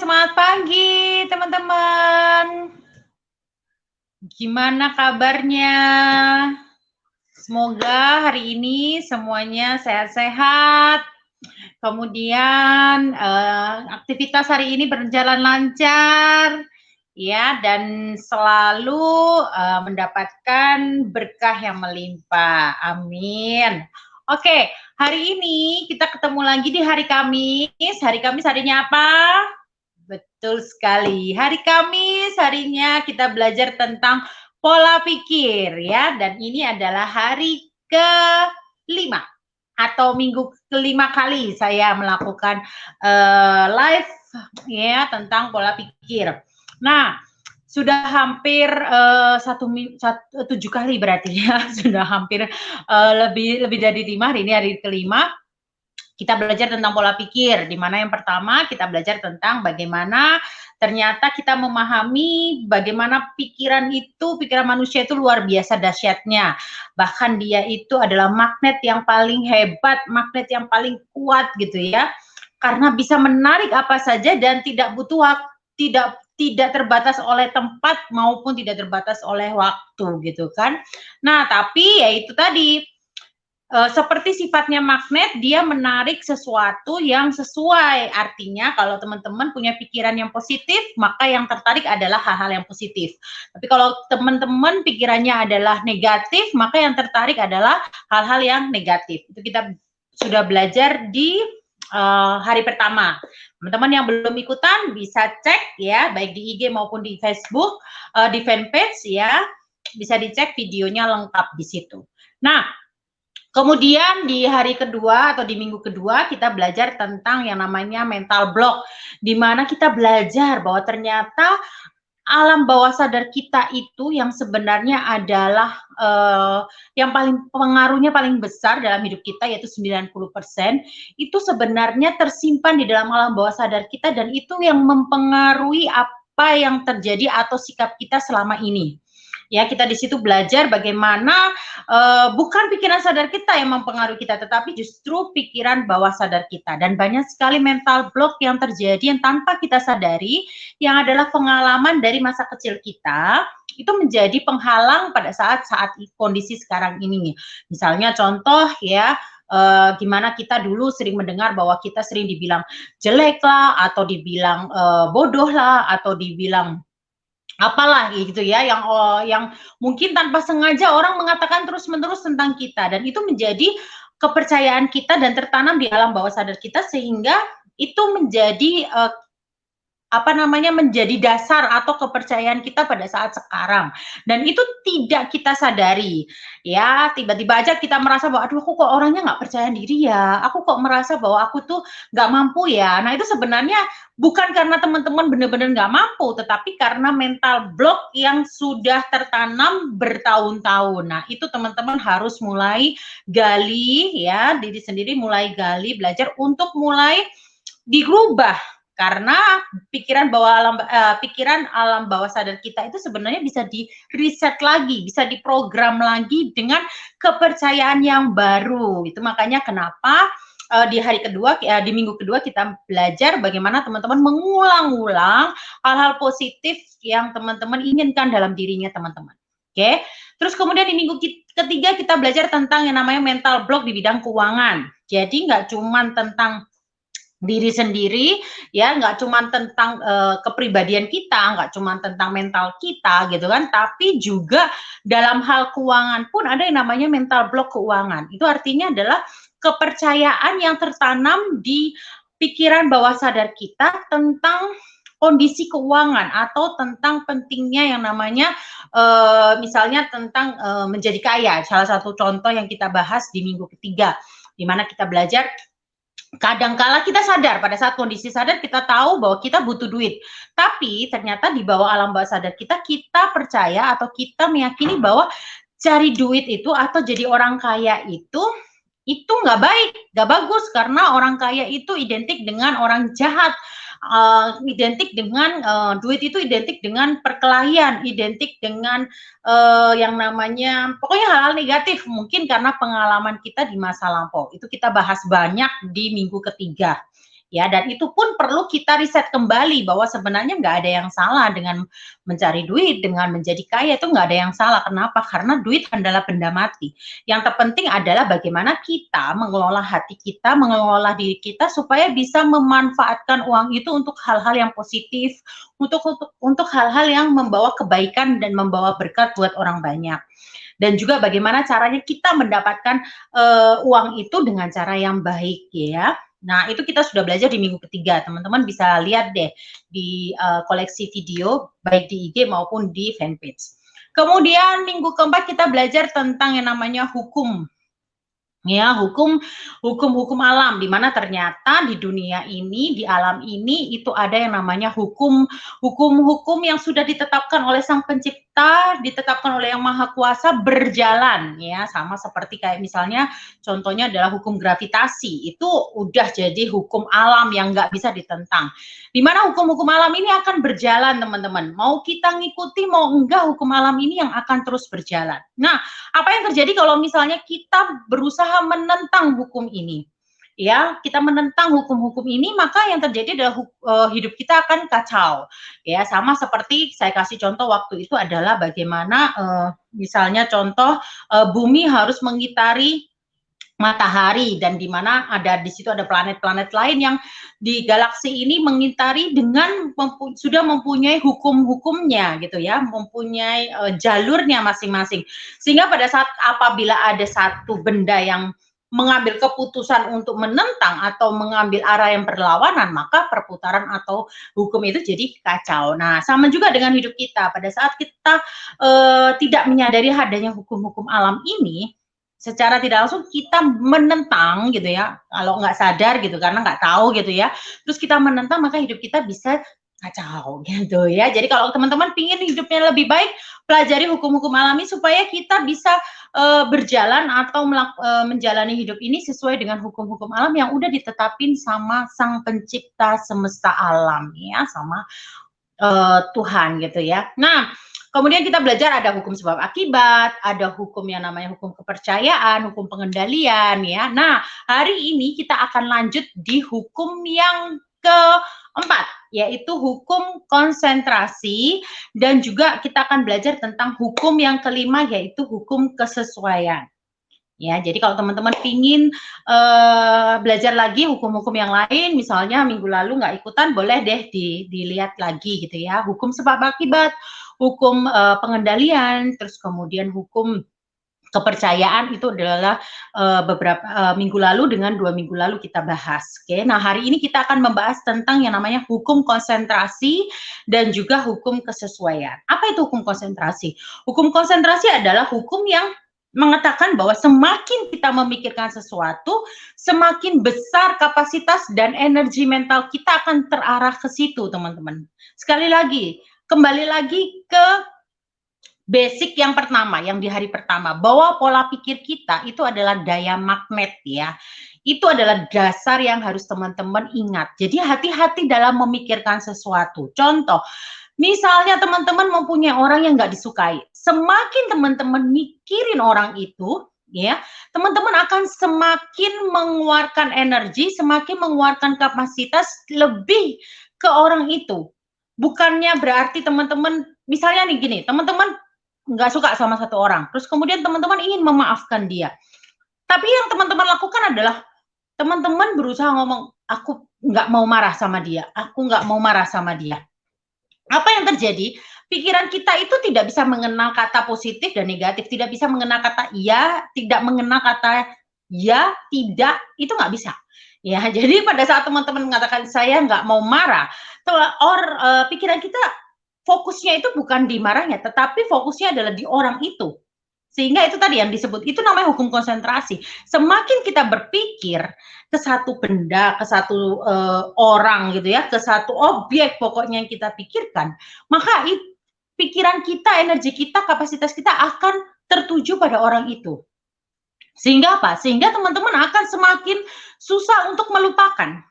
semangat pagi teman-teman. Gimana kabarnya? Semoga hari ini semuanya sehat-sehat. Kemudian aktivitas hari ini berjalan lancar, ya, dan selalu mendapatkan berkah yang melimpah. Amin. Oke, hari ini kita ketemu lagi di hari Kamis. Hari Kamis harinya apa? Betul sekali. Hari Kamis harinya kita belajar tentang pola pikir, ya, dan ini adalah hari ke-5 atau minggu ke-5 kali saya melakukan live, ya, tentang pola pikir. Nah, sudah hampir 7 kali berarti, ya, sudah hampir lebih dari 5. Hari ini hari ke-5. Kita belajar tentang pola pikir, di mana yang pertama kita belajar tentang bagaimana ternyata kita memahami bagaimana pikiran manusia itu luar biasa dahsyatnya. Bahkan dia itu adalah magnet yang paling hebat, magnet yang paling kuat gitu ya. Karena bisa menarik apa saja dan tidak butuh waktu, tidak terbatas oleh tempat maupun tidak terbatas oleh waktu gitu kan. Nah, tapi ya itu tadi, seperti sifatnya magnet, dia menarik sesuatu yang sesuai. Artinya kalau teman-teman punya pikiran yang positif, maka yang tertarik adalah hal-hal yang positif. Tapi kalau teman-teman pikirannya adalah negatif, maka yang tertarik adalah hal-hal yang negatif. Itu kita sudah belajar di hari pertama. Teman-teman yang belum ikutan bisa cek ya, baik di IG maupun di Facebook, di fanpage ya, bisa dicek videonya lengkap di situ. Nah, kemudian di hari kedua atau di minggu kedua kita belajar tentang yang namanya mental block, di mana kita belajar bahwa ternyata alam bawah sadar kita itu yang sebenarnya adalah yang pengaruhnya paling besar dalam hidup kita, yaitu 90%, itu sebenarnya tersimpan di dalam alam bawah sadar kita, dan itu yang mempengaruhi apa yang terjadi atau sikap kita selama ini. Ya, kita di situ belajar bagaimana bukan pikiran sadar kita yang mempengaruhi kita, tetapi justru pikiran bawah sadar kita. Dan banyak sekali mental block yang terjadi yang tanpa kita sadari, yang adalah pengalaman dari masa kecil kita, itu menjadi penghalang pada saat kondisi sekarang ini. Misalnya contoh ya, gimana kita dulu sering mendengar bahwa kita sering dibilang jelek lah, atau dibilang bodoh lah, atau dibilang apalah gitu ya, yang mungkin tanpa sengaja orang mengatakan terus-menerus tentang kita, dan itu menjadi kepercayaan kita dan tertanam di alam bawah sadar kita, sehingga itu menjadi menjadi dasar atau kepercayaan kita pada saat sekarang, dan itu tidak kita sadari ya. Tiba-tiba aja kita merasa bahwa aduh, aku kok orangnya nggak percaya diri ya, aku kok merasa bahwa aku tuh nggak mampu ya. Nah, itu sebenarnya bukan karena teman-teman benar-benar nggak mampu, tetapi karena mental block yang sudah tertanam bertahun-tahun. Nah, itu teman-teman harus mulai gali ya, diri sendiri mulai gali, belajar untuk mulai dirubah, karena pikiran alam bawah sadar kita itu sebenarnya bisa di reset lagi, bisa diprogram lagi dengan kepercayaan yang baru. Itu makanya kenapa di hari kedua, di minggu kedua kita belajar bagaimana teman-teman mengulang-ulang hal-hal positif yang teman-teman inginkan dalam dirinya teman-teman. Oke, terus kemudian di minggu ketiga kita belajar tentang yang namanya mental block di bidang keuangan. Jadi nggak cuma tentang diri sendiri ya, nggak cuma tentang kepribadian kita, nggak cuma tentang mental kita gitu kan, tapi juga dalam hal keuangan pun ada yang namanya mental block keuangan. Itu artinya adalah kepercayaan yang tertanam di pikiran bawah sadar kita tentang kondisi keuangan, atau tentang pentingnya yang namanya misalnya tentang menjadi kaya. Salah satu contoh yang kita bahas di minggu ketiga, di mana kita belajar kadangkala kita sadar, pada saat kondisi sadar kita tahu bahwa kita butuh duit, tapi ternyata di bawah alam bawah sadar kita, kita percaya atau kita meyakini bahwa cari duit itu atau jadi orang kaya itu nggak baik, nggak bagus, karena orang kaya itu identik dengan orang jahat, identik dengan duit itu identik dengan perkelahian, identik dengan yang namanya pokoknya hal-hal negatif, mungkin karena pengalaman kita di masa lampau. Itu kita bahas banyak di minggu ketiga ya, dan itu pun perlu kita riset kembali bahwa sebenarnya nggak ada yang salah dengan mencari duit, dengan menjadi kaya itu nggak ada yang salah. Kenapa? Karena duit adalah benda mati. Yang terpenting adalah bagaimana kita mengelola hati kita, mengelola diri kita supaya bisa memanfaatkan uang itu untuk hal-hal yang positif, untuk hal-hal yang membawa kebaikan dan membawa berkat buat orang banyak. Dan juga bagaimana caranya kita mendapatkan uang itu dengan cara yang baik ya. Nah, itu kita sudah belajar di minggu ketiga. Teman-teman bisa lihat deh di koleksi video baik di IG maupun di fanpage. Kemudian minggu keempat kita belajar tentang yang namanya hukum. Ya, hukum alam, di mana ternyata di dunia ini, di alam ini itu ada yang namanya hukum yang sudah ditetapkan oleh Sang Pencipta, ditetapkan oleh Yang Maha Kuasa berjalan ya, sama seperti kayak misalnya contohnya adalah hukum gravitasi. Itu udah jadi hukum alam yang nggak bisa ditentang. Di mana hukum-hukum alam ini akan berjalan, teman-teman. Mau kita ngikuti mau enggak, hukum alam ini yang akan terus berjalan. Nah, apa yang terjadi kalau misalnya kita berusaha menentang hukum ini? Ya, kita menentang hukum-hukum ini, maka yang terjadi adalah hidup kita akan kacau. Ya, sama seperti saya kasih contoh waktu itu adalah bagaimana misalnya contoh bumi harus mengitari matahari, dan di mana di situ ada planet-planet lain yang di galaksi ini mengitari dengan sudah mempunyai hukum-hukumnya gitu ya, mempunyai jalurnya masing-masing. Sehingga pada saat apabila ada satu benda yang mengambil keputusan untuk menentang atau mengambil arah yang berlawanan, maka perputaran atau hukum itu jadi kacau. Nah, sama juga dengan hidup kita. Pada saat kita tidak menyadari adanya hukum-hukum alam ini, secara tidak langsung kita menentang gitu ya, kalau nggak sadar gitu karena nggak tahu gitu ya, terus kita menentang maka hidup kita bisa kacau gitu ya. Jadi kalau teman-teman pingin hidupnya lebih baik, pelajari hukum-hukum alami supaya kita bisa berjalan atau menjalani hidup ini sesuai dengan hukum-hukum alam yang udah ditetapin sama Sang Pencipta semesta alam ya, sama Tuhan gitu ya. Nah, kemudian kita belajar ada hukum sebab akibat, ada hukum yang namanya hukum kepercayaan, hukum pengendalian ya. Nah, hari ini kita akan lanjut di hukum yang keempat, yaitu hukum konsentrasi, dan juga kita akan belajar tentang hukum yang kelima, yaitu hukum kesesuaian. Ya, jadi kalau teman-teman pingin belajar lagi hukum-hukum yang lain, misalnya minggu lalu nggak ikutan, boleh deh dilihat lagi gitu ya. Hukum sebab akibat, hukum pengendalian, terus kemudian hukum kepercayaan itu adalah beberapa minggu lalu dengan 2 minggu lalu kita bahas. Oke, nah hari ini kita akan membahas tentang yang namanya hukum konsentrasi dan juga hukum kesesuaian. Apa itu hukum konsentrasi? Hukum konsentrasi adalah hukum yang mengatakan bahwa semakin kita memikirkan sesuatu, semakin besar kapasitas dan energi mental kita akan terarah ke situ, teman-teman. Sekali lagi, kembali lagi ke basic yang pertama, yang di hari pertama, bahwa pola pikir kita itu adalah daya magnet ya. Itu adalah dasar yang harus teman-teman ingat. Jadi hati-hati dalam memikirkan sesuatu. Contoh, misalnya teman-teman mempunyai orang yang nggak disukai, semakin teman-teman mikirin orang itu, ya, teman-teman akan semakin mengeluarkan energi, semakin mengeluarkan kapasitas lebih ke orang itu. Bukannya berarti teman-teman, misalnya nih gini, teman-teman nggak suka sama satu orang, terus kemudian teman-teman ingin memaafkan dia. Tapi yang teman-teman lakukan adalah teman-teman berusaha ngomong, aku nggak mau marah sama dia, aku nggak mau marah sama dia. Apa yang terjadi? Pikiran kita itu tidak bisa mengenal kata positif dan negatif, tidak bisa mengenal kata iya, tidak mengenal kata ya, tidak, itu nggak bisa. Ya, jadi pada saat teman-teman mengatakan saya nggak mau marah, pikiran kita fokusnya itu bukan di marahnya, tetapi fokusnya adalah di orang itu. Sehingga itu tadi yang disebut, itu namanya hukum konsentrasi. Semakin kita berpikir ke satu benda, ke satu orang gitu ya, ke satu objek pokoknya yang kita pikirkan, maka pikiran kita, energi kita, kapasitas kita akan tertuju pada orang itu. Sehingga apa? Sehingga teman-teman akan semakin susah untuk melupakan.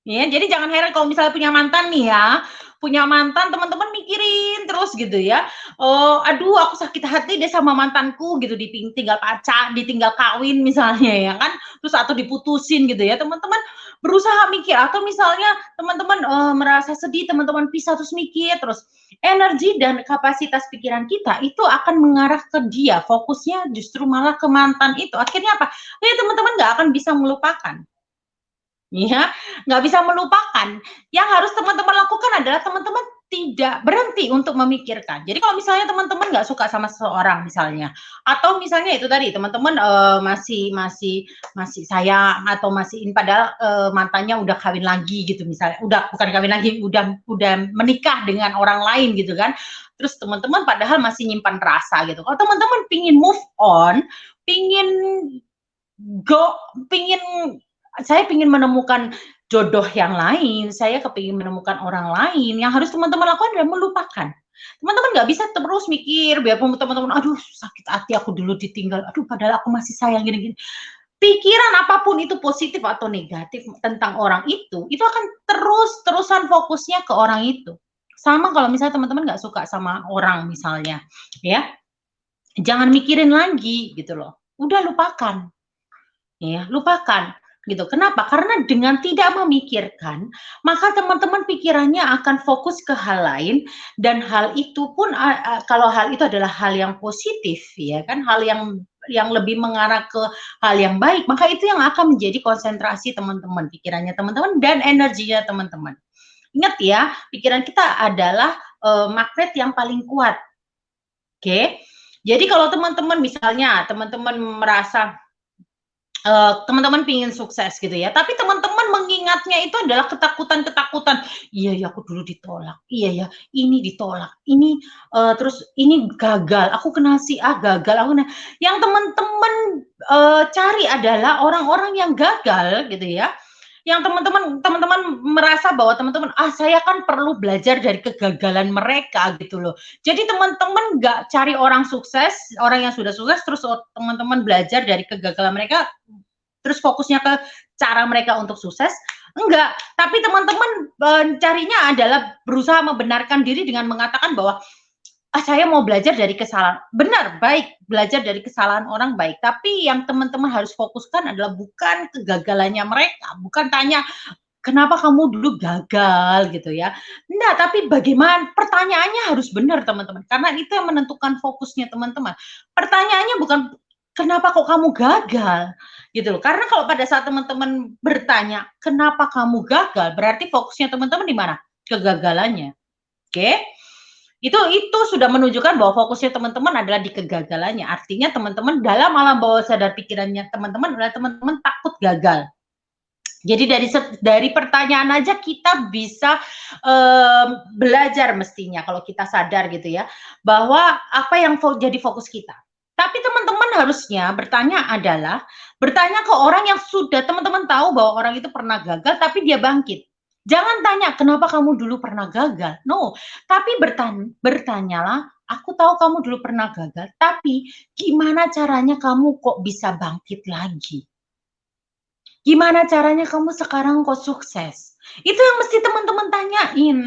Ya, jadi jangan heran kalau misalnya punya mantan nih ya, punya mantan teman-teman mikirin terus gitu ya. Aduh aku sakit hati deh sama mantanku gitu, ditinggal kawin misalnya ya kan, terus atau diputusin gitu ya teman-teman, berusaha mikir, atau misalnya teman-teman merasa sedih, teman-teman pisah terus mikir terus, energi dan kapasitas pikiran kita itu akan mengarah ke dia, fokusnya justru malah ke mantan itu. Akhirnya apa? Ya teman-teman nggak akan bisa melupakan. Ya, nggak bisa melupakan. Yang harus teman-teman lakukan adalah teman-teman tidak berhenti untuk memikirkan. Jadi kalau misalnya teman-teman nggak suka sama seseorang misalnya, atau misalnya itu tadi teman-teman masih masih masih sayang atau masih padahal mantannya udah kawin lagi gitu misalnya, udah bukan kawin lagi, udah menikah dengan orang lain gitu kan. Terus teman-teman padahal masih nyimpan rasa gitu. Kalau teman-teman pingin move on, pingin go, pingin saya ingin menemukan jodoh yang lain, saya kepingin menemukan orang lain, yang harus teman-teman lakukan adalah melupakan. Teman-teman nggak bisa terus mikir, biarpun teman-teman, aduh sakit hati aku dulu ditinggal, aduh padahal aku masih sayang gini-gini. Pikiran apapun itu positif atau negatif tentang orang itu akan terus-terusan fokusnya ke orang itu. Sama kalau misalnya teman-teman nggak suka sama orang misalnya, ya, jangan mikirin lagi gitu loh. Udah lupakan. Ya, lupakan gitu. Kenapa? Karena dengan tidak memikirkan, maka teman-teman pikirannya akan fokus ke hal lain dan hal itu pun kalau hal itu adalah hal yang positif ya kan, hal yang lebih mengarah ke hal yang baik, maka itu yang akan menjadi konsentrasi teman-teman, pikirannya teman-teman dan energinya teman-teman. Ingat ya, pikiran kita adalah magnet yang paling kuat. Oke. Jadi kalau teman-teman misalnya teman-teman merasa teman-teman pingin sukses gitu ya, tapi teman-teman mengingatnya itu adalah ketakutan-ketakutan, "Iya ya aku dulu ditolak, iya ya ini ditolak, ini, terus ini gagal, aku kenal si A gagal, aku kena." Yang teman-teman, cari adalah orang-orang yang gagal gitu ya, yang teman-teman merasa bahwa teman-teman, "Ah saya kan perlu belajar dari kegagalan mereka," gitu loh. Jadi teman-teman nggak cari orang sukses, orang yang sudah sukses, terus teman-teman belajar dari kegagalan mereka, terus fokusnya ke cara mereka untuk sukses, enggak. Tapi teman-teman carinya adalah berusaha membenarkan diri dengan mengatakan bahwa, "Ah, saya mau belajar dari kesalahan." Benar, baik, belajar dari kesalahan orang baik, tapi yang teman-teman harus fokuskan adalah bukan kegagalannya mereka, bukan tanya, "Kenapa kamu dulu gagal?" Gitu ya. Enggak, tapi bagaimana pertanyaannya harus benar teman-teman, karena itu yang menentukan fokusnya teman-teman. Pertanyaannya bukan, "Kenapa kok kamu gagal?" Gitu loh. Karena kalau pada saat teman-teman bertanya, "Kenapa kamu gagal?" Berarti fokusnya teman-teman di mana? Kegagalannya. Oke? Itu sudah menunjukkan bahwa fokusnya teman-teman adalah di kegagalannya. Artinya teman-teman dalam alam bawah sadar pikirannya teman-teman adalah teman-teman takut gagal. Jadi dari pertanyaan aja kita bisa belajar mestinya kalau kita sadar gitu ya, bahwa apa yang jadi fokus kita. Tapi teman-teman harusnya bertanya ke orang yang sudah teman-teman tahu bahwa orang itu pernah gagal tapi dia bangkit. Jangan tanya, "Kenapa kamu dulu pernah gagal?" No, tapi bertanyalah, "Aku tahu kamu dulu pernah gagal, tapi gimana caranya kamu kok bisa bangkit lagi? Gimana caranya kamu sekarang kok sukses?" Itu yang mesti teman-teman tanyain.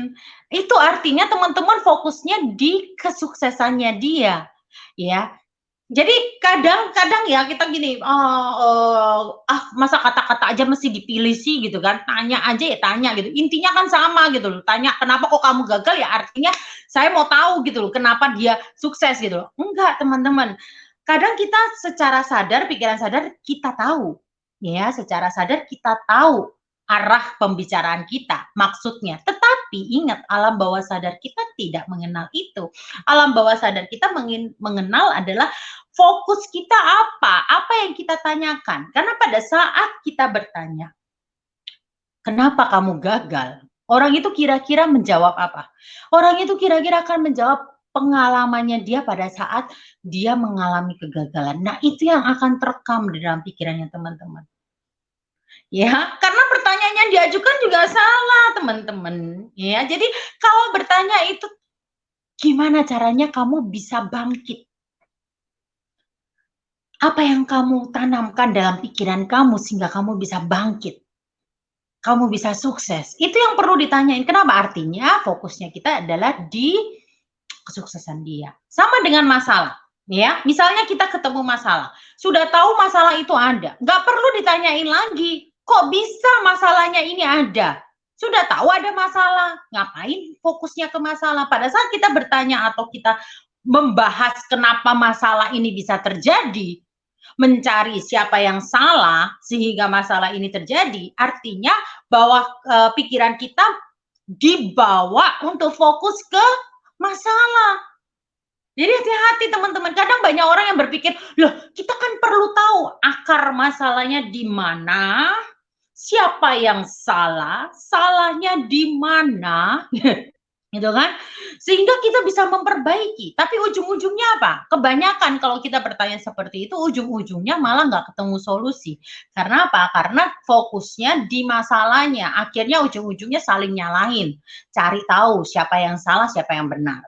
Itu artinya teman-teman fokusnya di kesuksesannya dia, ya. Jadi kadang-kadang ya kita gini, masa kata-kata aja mesti dipilih sih gitu kan, tanya aja ya tanya gitu, intinya kan sama gitu loh, tanya, "Kenapa kok kamu gagal?" Ya artinya saya mau tahu gitu loh, kenapa dia sukses gitu loh. Enggak teman-teman, kadang kita secara sadar, pikiran sadar kita tahu, ya secara sadar kita tahu arah pembicaraan kita, maksudnya. Tetapi ingat alam bawah sadar kita tidak mengenal itu. Alam bawah sadar kita mengenal adalah fokus kita apa yang kita tanyakan. Karena pada saat kita bertanya, "Kenapa kamu gagal?" Orang itu kira-kira menjawab apa? Orang itu kira-kira akan menjawab pengalamannya dia pada saat dia mengalami kegagalan. Nah, itu yang akan terekam di dalam pikirannya teman-teman. Ya, karena pertanyaan yang diajukan juga salah, teman-teman. Ya, jadi kalau bertanya itu, gimana caranya kamu bisa bangkit? Apa yang kamu tanamkan dalam pikiran kamu sehingga kamu bisa bangkit? Kamu bisa sukses? Itu yang perlu ditanyain. Kenapa? Artinya fokusnya kita adalah di kesuksesan dia. Sama dengan masalah. Ya, misalnya kita ketemu masalah, sudah tahu masalah itu ada, nggak perlu ditanyain lagi, Kok bisa masalahnya ini ada? Sudah tahu ada masalah, ngapain fokusnya ke masalah? Pada saat kita bertanya atau kita membahas kenapa masalah ini bisa terjadi, mencari siapa yang salah sehingga masalah ini terjadi, artinya bahwa pikiran kita dibawa untuk fokus ke masalah. Jadi hati-hati teman-teman, kadang banyak orang yang berpikir, loh kita kan perlu tahu akar masalahnya di mana, siapa yang salah, salahnya di mana, gitu kan? Sehingga kita bisa memperbaiki. Tapi ujung-ujungnya apa? Kebanyakan kalau kita bertanya seperti itu, ujung-ujungnya malah nggak ketemu solusi. Karena apa? Karena fokusnya di masalahnya. Akhirnya ujung-ujungnya saling nyalahin. Cari tahu siapa yang salah, siapa yang benar.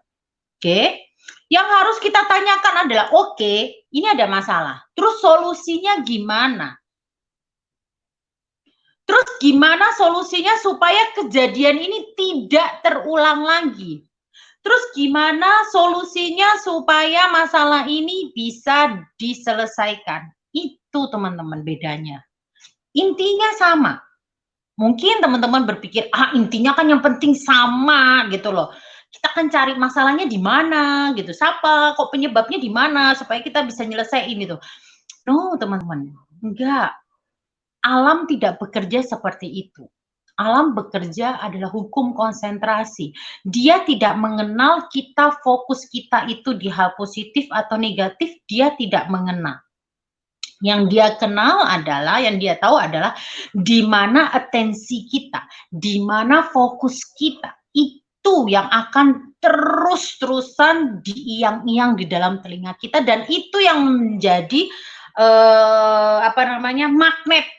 Oke? Yang harus kita tanyakan adalah, oke, ini ada masalah. Terus solusinya gimana? Terus gimana solusinya supaya kejadian ini tidak terulang lagi? Terus gimana solusinya supaya masalah ini bisa diselesaikan? Itu teman-teman bedanya. Intinya sama. Mungkin teman-teman berpikir, intinya kan yang penting sama gitu loh. Kita kan cari masalahnya di mana gitu. Siapa? Kok penyebabnya di mana supaya kita bisa nyelesain itu. No, teman-teman. Enggak. Alam tidak bekerja seperti itu. Alam bekerja adalah hukum konsentrasi. Dia tidak mengenal kita fokus kita itu di hal positif atau negatif, dia tidak mengenal. Yang dia kenal adalah, yang dia tahu adalah di mana atensi kita, di mana fokus kita. Itu yang akan terus-terusan diiang-iang di dalam telinga kita, dan itu yang menjadi magnet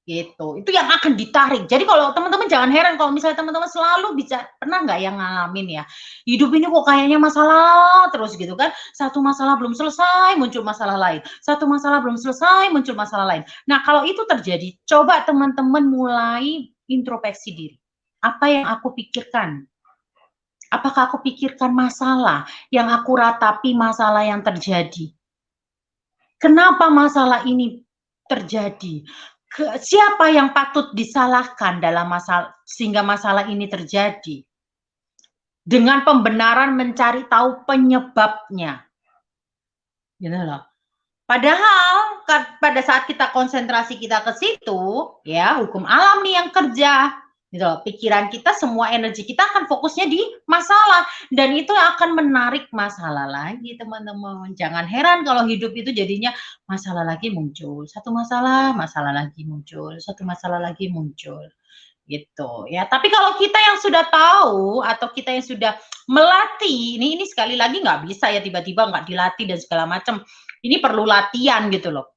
gitu. Itu yang akan ditarik. Jadi kalau teman-teman jangan heran kalau misalnya teman-teman selalu bisa, pernah nggak yang ngalamin ya, hidup ini kok kayaknya masalah terus gitu kan, satu masalah belum selesai muncul masalah lain, satu masalah belum selesai muncul masalah lain. Nah kalau itu terjadi, coba teman-teman mulai introspeksi diri. Apa yang aku pikirkan? Apakah aku pikirkan masalah yang aku ratapi, masalah yang terjadi? Kenapa masalah ini terjadi? Siapa yang patut disalahkan dalam masalah sehingga masalah ini terjadi? Dengan pembenaran mencari tahu penyebabnya. Gitu loh. Padahal pada saat kita konsentrasi kita ke situ, ya hukum alam nih yang kerja. Gitu loh. Pikiran kita, semua energi kita akan fokusnya di masalah, dan itu akan menarik masalah lagi teman-teman. Jangan heran kalau hidup itu jadinya masalah lagi muncul, satu masalah lagi muncul, satu masalah lagi muncul gitu ya. Tapi kalau kita yang sudah tahu atau kita yang sudah melatih, ini sekali lagi nggak bisa ya tiba-tiba nggak dilatih dan segala macam, ini perlu latihan gitu loh.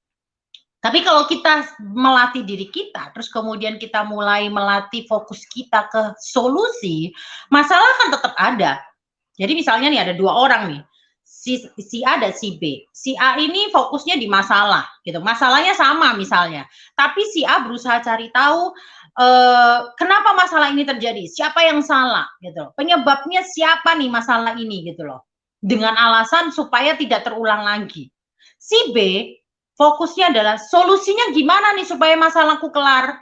Tapi kalau kita melatih diri kita, terus kemudian kita mulai melatih fokus kita ke solusi, masalah kan tetap ada. Jadi misalnya nih ada dua orang nih, si A dan si B. Si A ini fokusnya di masalah, gitu. Masalahnya sama misalnya, tapi si A berusaha cari tahu kenapa masalah ini terjadi, siapa yang salah, gitu. Penyebabnya siapa nih masalah ini, gitu loh. Dengan alasan supaya tidak terulang lagi. Si B fokusnya adalah solusinya gimana nih supaya masalahku kelar.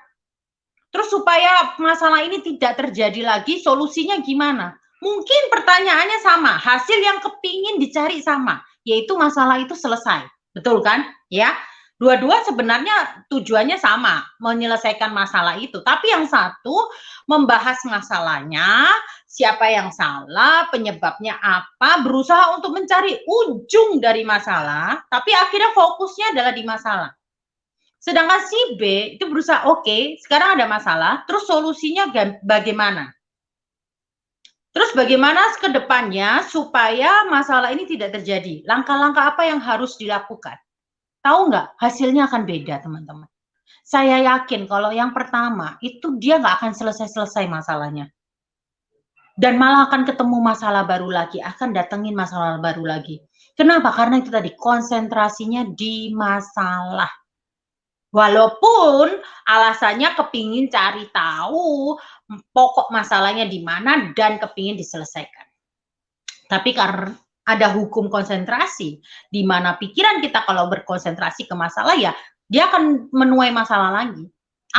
Terus supaya masalah ini tidak terjadi lagi, solusinya gimana? Mungkin pertanyaannya sama, hasil yang kepingin dicari sama, yaitu masalah itu selesai. Betul kan? Ya. Dua-dua sebenarnya tujuannya sama, menyelesaikan masalah itu. Tapi yang satu membahas masalahnya, siapa yang salah, penyebabnya apa, berusaha untuk mencari ujung dari masalah, tapi akhirnya fokusnya adalah di masalah. Sedangkan si B itu berusaha, oke, sekarang ada masalah, terus solusinya bagaimana? Terus bagaimana ke depannya supaya masalah ini tidak terjadi? Langkah-langkah apa yang harus dilakukan? Tahu nggak? Hasilnya akan beda, teman-teman. Saya yakin kalau yang pertama, itu dia nggak akan selesai-selesai masalahnya. Dan malah akan ketemu masalah baru lagi, akan datengin masalah baru lagi. Kenapa? Karena itu tadi, konsentrasinya di masalah. Walaupun alasannya kepingin cari tahu pokok masalahnya di mana dan kepingin diselesaikan. Tapi karena ada hukum konsentrasi, di mana pikiran kita kalau berkonsentrasi ke masalah ya, dia akan menuai masalah lagi.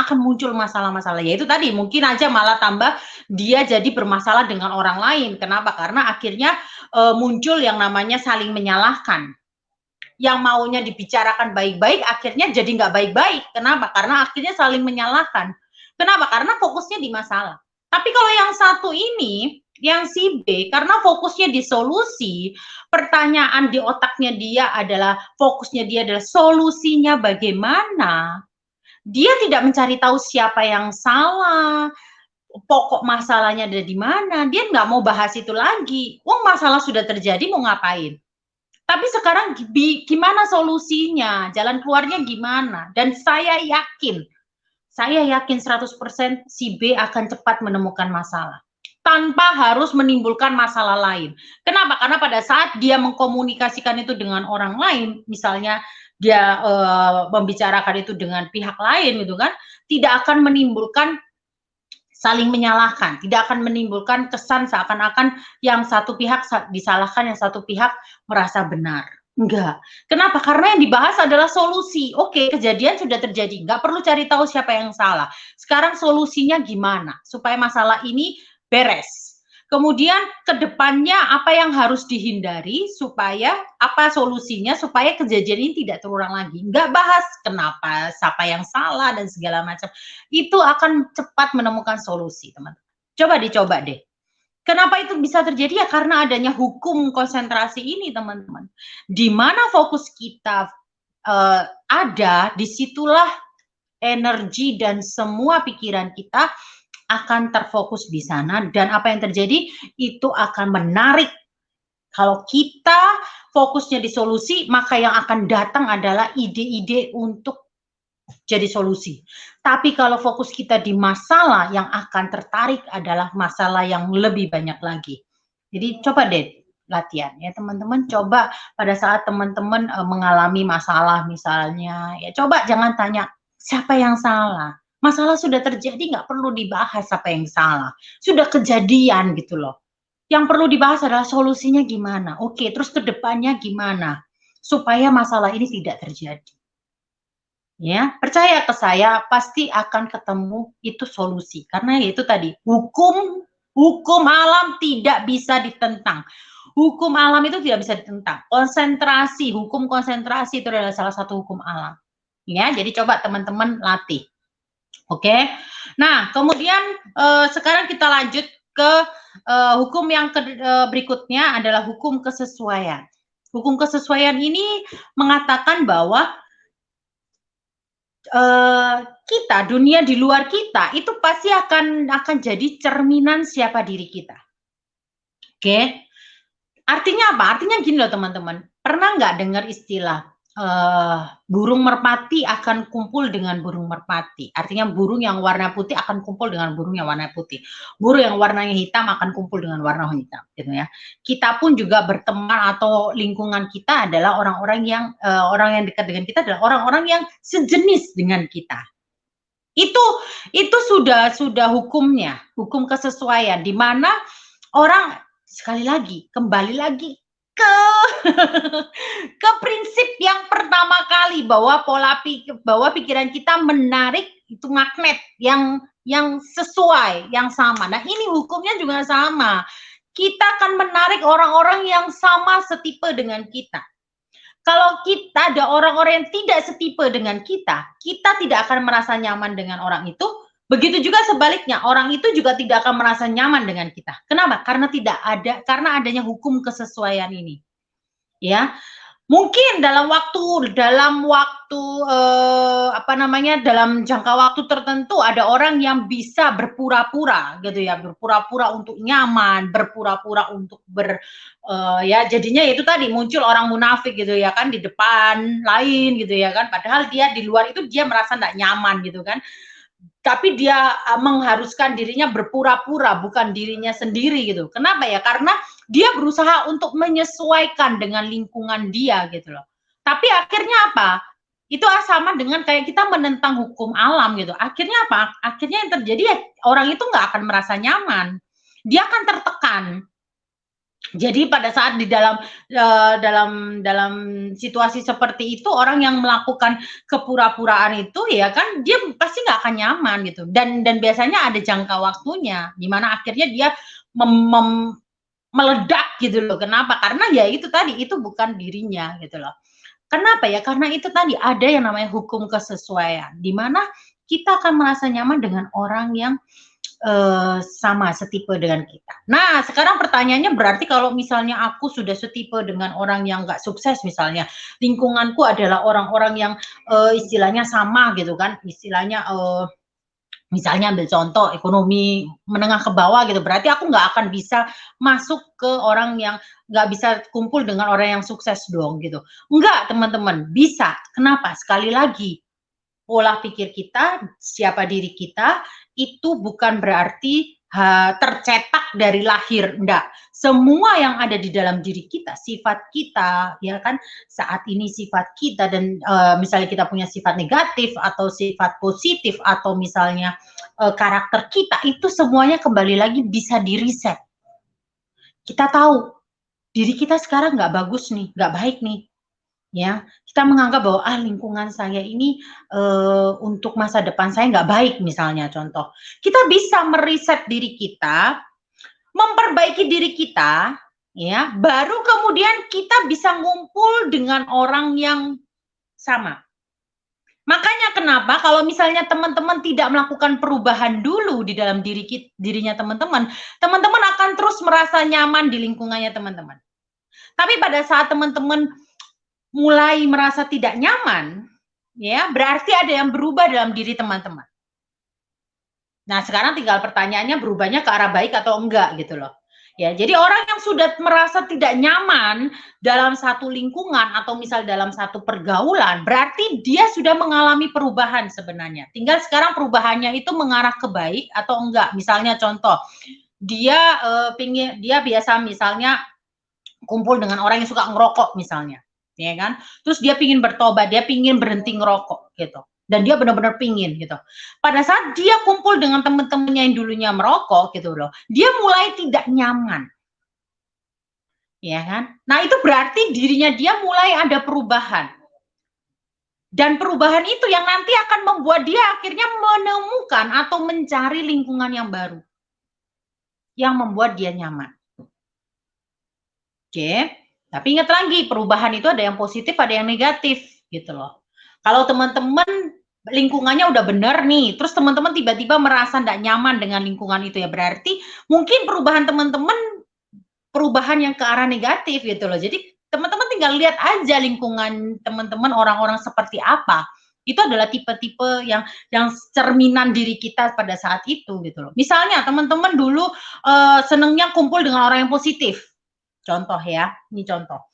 akan muncul masalah-masalah. Ya itu tadi, mungkin aja malah tambah dia jadi bermasalah dengan orang lain. Kenapa? Karena akhirnya muncul yang namanya saling menyalahkan. Yang maunya dibicarakan baik-baik, akhirnya jadi nggak baik-baik. Kenapa? Karena akhirnya saling menyalahkan. Kenapa? Karena fokusnya di masalah. Tapi kalau yang satu ini, yang si B, karena fokusnya di solusi, pertanyaan di otaknya dia adalah, fokusnya dia adalah solusinya bagaimana. Dia tidak mencari tahu siapa yang salah, pokok masalahnya ada di mana. Dia nggak mau bahas itu lagi. Wong masalah sudah terjadi, mau ngapain? Tapi sekarang gimana solusinya? Jalan keluarnya gimana? Dan saya yakin 100% si B akan cepat menemukan masalah. Tanpa harus menimbulkan masalah lain. Kenapa? Karena pada saat dia mengkomunikasikan itu dengan orang lain, misalnya dia membicarakan itu dengan pihak lain gitu kan, tidak akan menimbulkan saling menyalahkan, tidak akan menimbulkan kesan seakan-akan yang satu pihak disalahkan, yang satu pihak merasa benar. Enggak. Kenapa? Karena yang dibahas adalah solusi. Oke, kejadian sudah terjadi. Enggak perlu cari tahu siapa yang salah. Sekarang solusinya gimana supaya masalah ini beres. Kemudian ke depannya apa yang harus dihindari supaya apa solusinya supaya kejadian ini tidak terulang lagi. Enggak bahas kenapa, siapa yang salah dan segala macam. Itu akan cepat menemukan solusi, teman-teman. Coba dicoba deh. Kenapa itu bisa terjadi? Ya karena adanya hukum konsentrasi ini, teman-teman. Di mana fokus kita ada, disitulah energi dan semua pikiran kita akan terfokus di sana, dan apa yang terjadi itu akan menarik. Kalau kita fokusnya di solusi, maka yang akan datang adalah ide-ide untuk jadi solusi. Tapi kalau fokus kita di masalah, yang akan tertarik adalah masalah yang lebih banyak lagi. Jadi coba deh latihan ya teman-teman, coba pada saat teman-teman mengalami masalah misalnya, ya coba jangan tanya siapa yang salah. Masalah sudah terjadi, nggak perlu dibahas apa yang salah. Sudah kejadian gitu loh. Yang perlu dibahas adalah solusinya gimana. Oke, terus ke depannya gimana supaya masalah ini tidak terjadi. Ya, percaya ke saya pasti akan ketemu itu solusi. Karena itu tadi, hukum alam tidak bisa ditentang. Hukum alam itu tidak bisa ditentang. Hukum konsentrasi itu adalah salah satu hukum alam. Ya, jadi coba teman-teman latih. Oke. Nah, kemudian sekarang kita lanjut ke hukum yang berikutnya adalah hukum kesesuaian. Hukum kesesuaian ini mengatakan bahwa kita, dunia di luar kita itu pasti akan jadi cerminan siapa diri kita. Oke. Artinya apa? Artinya gini loh teman-teman. Pernah nggak dengar istilah burung merpati akan kumpul dengan burung merpati. Artinya burung yang warna putih akan kumpul dengan burung yang warna putih. Burung yang warnanya hitam akan kumpul dengan warna hitam, gitu ya. Kita pun juga berteman atau lingkungan kita adalah orang-orang yang dekat dengan kita adalah orang-orang yang sejenis dengan kita. Itu sudah hukumnya, hukum kesesuaian, di mana orang sekali lagi kembali lagi ke prinsip yang pertama kali bahwa bahwa pikiran kita menarik itu magnet yang sesuai, yang sama. Nah, ini hukumnya juga sama. Kita akan menarik orang-orang yang sama setipe dengan kita. Kalau kita ada orang-orang yang tidak setipe dengan kita tidak akan merasa nyaman dengan orang itu. Begitu juga sebaliknya, orang itu juga tidak akan merasa nyaman dengan kita. Kenapa? Karena adanya hukum kesesuaian ini. Ya, mungkin dalam jangka waktu tertentu ada orang yang bisa berpura-pura gitu ya, berpura-pura untuk nyaman, berpura-pura untuk jadinya itu tadi muncul orang munafik gitu ya kan, di depan lain gitu ya kan, padahal dia di luar itu dia merasa tidak nyaman gitu kan. Tapi dia mengharuskan dirinya berpura-pura, bukan dirinya sendiri gitu. Kenapa ya? Karena dia berusaha untuk menyesuaikan dengan lingkungan dia gitu loh. Tapi akhirnya apa? Itu sama dengan kayak kita menentang hukum alam gitu. Akhirnya apa? Akhirnya yang terjadi ya orang itu nggak akan merasa nyaman. Dia akan tertekan. Jadi pada saat di dalam situasi seperti itu, orang yang melakukan kepura-puraan itu ya kan dia pasti nggak nggak akan nyaman gitu. Dan biasanya ada jangka waktunya, di mana akhirnya dia meledak gitu loh. Kenapa? Karena ya itu tadi, itu bukan dirinya gitu loh. Kenapa ya? Karena itu tadi ada yang namanya hukum kesesuaian, di mana kita akan merasa nyaman dengan orang yang sama setipe dengan kita. Nah, sekarang pertanyaannya berarti kalau misalnya aku sudah setipe dengan orang yang nggak sukses misalnya, lingkunganku adalah orang-orang yang istilahnya sama gitu kan, istilahnya misalnya ambil contoh ekonomi menengah ke bawah gitu, berarti aku nggak akan bisa masuk ke orang yang nggak bisa kumpul dengan orang yang sukses dong gitu. Enggak teman-teman, bisa. Kenapa? Sekali lagi, pola pikir kita, siapa diri kita, itu bukan berarti tercetak dari lahir, enggak. Semua yang ada di dalam diri kita, sifat kita, ya kan, saat ini sifat kita dan misalnya kita punya sifat negatif atau sifat positif atau misalnya karakter kita, itu semuanya kembali lagi bisa di-reset. Kita tahu diri kita sekarang nggak bagus nih, nggak baik nih, ya kita menganggap bahwa lingkungan saya ini untuk masa depan saya nggak baik misalnya contoh, kita bisa meriset diri kita, memperbaiki diri kita, ya baru kemudian kita bisa ngumpul dengan orang yang sama. Makanya kenapa kalau misalnya teman-teman tidak melakukan perubahan dulu di dalam dirinya teman-teman, teman-teman akan terus merasa nyaman di lingkungannya teman-teman. Tapi pada saat teman-teman mulai merasa tidak nyaman, ya berarti ada yang berubah dalam diri teman-teman. Nah sekarang tinggal pertanyaannya berubahnya ke arah baik atau enggak gitu loh. Ya, jadi orang yang sudah merasa tidak nyaman dalam satu lingkungan atau misal dalam satu pergaulan, berarti dia sudah mengalami perubahan sebenarnya. Tinggal sekarang perubahannya itu mengarah ke baik atau enggak. Misalnya contoh, dia dia biasa misalnya kumpul dengan orang yang suka ngerokok misalnya, ya kan? Terus dia pingin bertobat, dia pingin berhenti ngerokok gitu. Dan dia benar-benar pingin gitu. Pada saat dia kumpul dengan teman-temannya yang dulunya merokok gitu loh, dia mulai tidak nyaman. Ya kan? Nah, itu berarti dirinya dia mulai ada perubahan. Dan perubahan itu yang nanti akan membuat dia akhirnya menemukan atau mencari lingkungan yang baru. Yang membuat dia nyaman. Oke, tapi ingat lagi, perubahan itu ada yang positif, ada yang negatif gitu loh. Kalau teman-teman lingkungannya udah bener nih, terus teman-teman tiba-tiba merasa tidak nyaman dengan lingkungan itu, ya berarti mungkin perubahan teman-teman perubahan yang ke arah negatif gitu loh. Jadi teman-teman tinggal lihat aja lingkungan teman-teman orang-orang seperti apa. Itu adalah tipe-tipe yang cerminan diri kita pada saat itu gitu loh. Misalnya teman-teman dulu senengnya kumpul dengan orang yang positif. Contoh ya, ini contoh.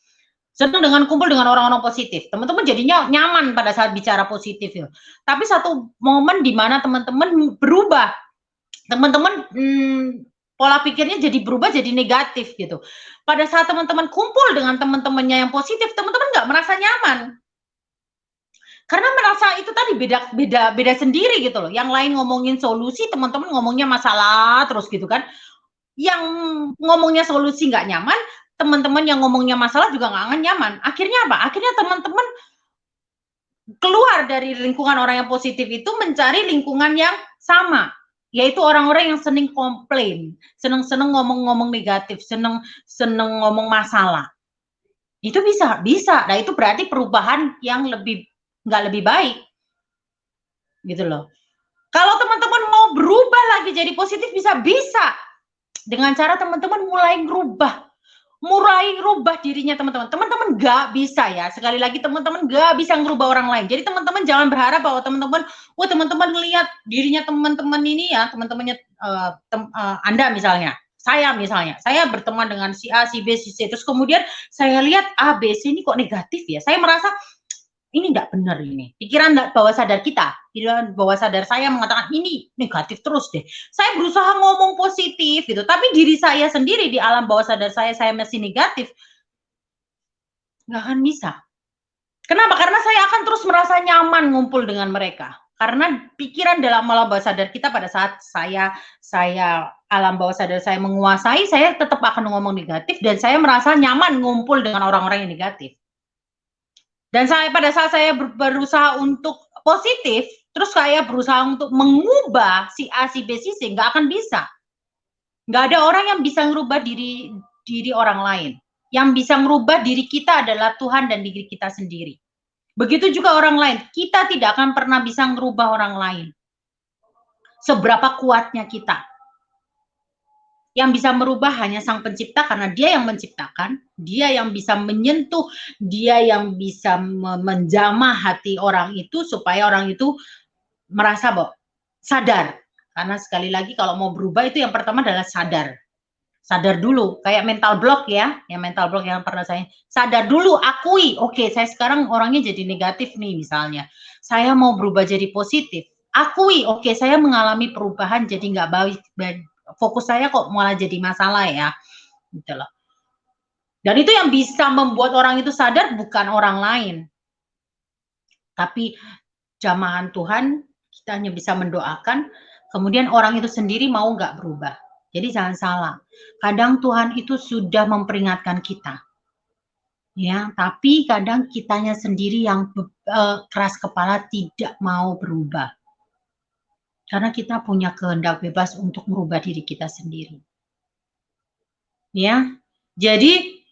Senang dengan kumpul dengan orang-orang positif. Teman-teman jadinya nyaman pada saat bicara positif ya. Tapi satu momen di mana teman-teman berubah. Teman-teman pola pikirnya jadi berubah jadi negatif gitu. Pada saat teman-teman kumpul dengan teman-temannya yang positif, teman-teman nggak merasa nyaman. Karena merasa itu tadi beda sendiri gitu loh. Yang lain ngomongin solusi, teman-teman ngomongnya masalah terus gitu kan. Yang ngomongnya solusi nggak nyaman, teman-teman yang ngomongnya masalah juga nggak nyaman. Akhirnya apa? Akhirnya teman-teman keluar dari lingkungan orang yang positif itu mencari lingkungan yang sama, yaitu orang-orang yang seneng komplain, seneng ngomong-ngomong negatif, seneng ngomong masalah. Itu bisa. Nah itu berarti perubahan yang nggak lebih baik, gitu loh. Kalau teman-teman mau berubah lagi jadi positif bisa dengan cara teman-teman mulai rubah dirinya teman-teman. Teman-teman nggak bisa ya, sekali lagi teman-teman nggak bisa ngerubah orang lain. Jadi teman-teman jangan berharap bahwa teman-teman ngelihat dirinya teman-teman ini ya, teman-temannya Anda misalnya, saya berteman dengan si A, si B, si C, terus kemudian saya lihat A, B, C ini kok negatif ya. Saya merasa ini enggak benar ini. Pikiran bawah sadar saya mengatakan ini negatif terus deh. Saya berusaha ngomong positif gitu, tapi diri saya sendiri di alam bawah sadar saya masih negatif. Nggak akan bisa. Kenapa? Karena saya akan terus merasa nyaman ngumpul dengan mereka. Karena pikiran dalam alam bawah sadar kita pada saat alam bawah sadar saya menguasai, saya tetap akan ngomong negatif dan saya merasa nyaman ngumpul dengan orang-orang yang negatif. Dan pada saat saya berusaha untuk positif, terus kayak berusaha untuk mengubah si A, si B, si C, nggak akan bisa. Nggak ada orang yang bisa merubah diri orang lain. Yang bisa merubah diri kita adalah Tuhan dan diri kita sendiri. Begitu juga orang lain. Kita tidak akan pernah bisa merubah orang lain. Seberapa kuatnya kita. Yang bisa merubah hanya Sang Pencipta karena Dia yang menciptakan, Dia yang bisa menyentuh, Dia yang bisa menjamah hati orang itu supaya orang itu merasa bahwa sadar. Karena sekali lagi kalau mau berubah itu yang pertama adalah sadar. Sadar dulu, kayak mental block ya, yang mental block yang pernah saya sadar dulu, akui, oke, saya sekarang orangnya jadi negatif nih misalnya. Saya mau berubah jadi positif. Akui, oke, saya mengalami perubahan jadi nggak baik, fokus saya kok malah jadi masalah ya, gitu loh. Dan itu yang bisa membuat orang itu sadar bukan orang lain, tapi jamahan Tuhan. Kita hanya bisa mendoakan, kemudian orang itu sendiri mau nggak berubah. Jadi jangan salah. Kadang Tuhan itu sudah memperingatkan kita, ya, tapi kadang kitanya sendiri yang keras kepala tidak mau berubah. Karena kita punya kehendak bebas untuk merubah diri kita sendiri. Ya, jadi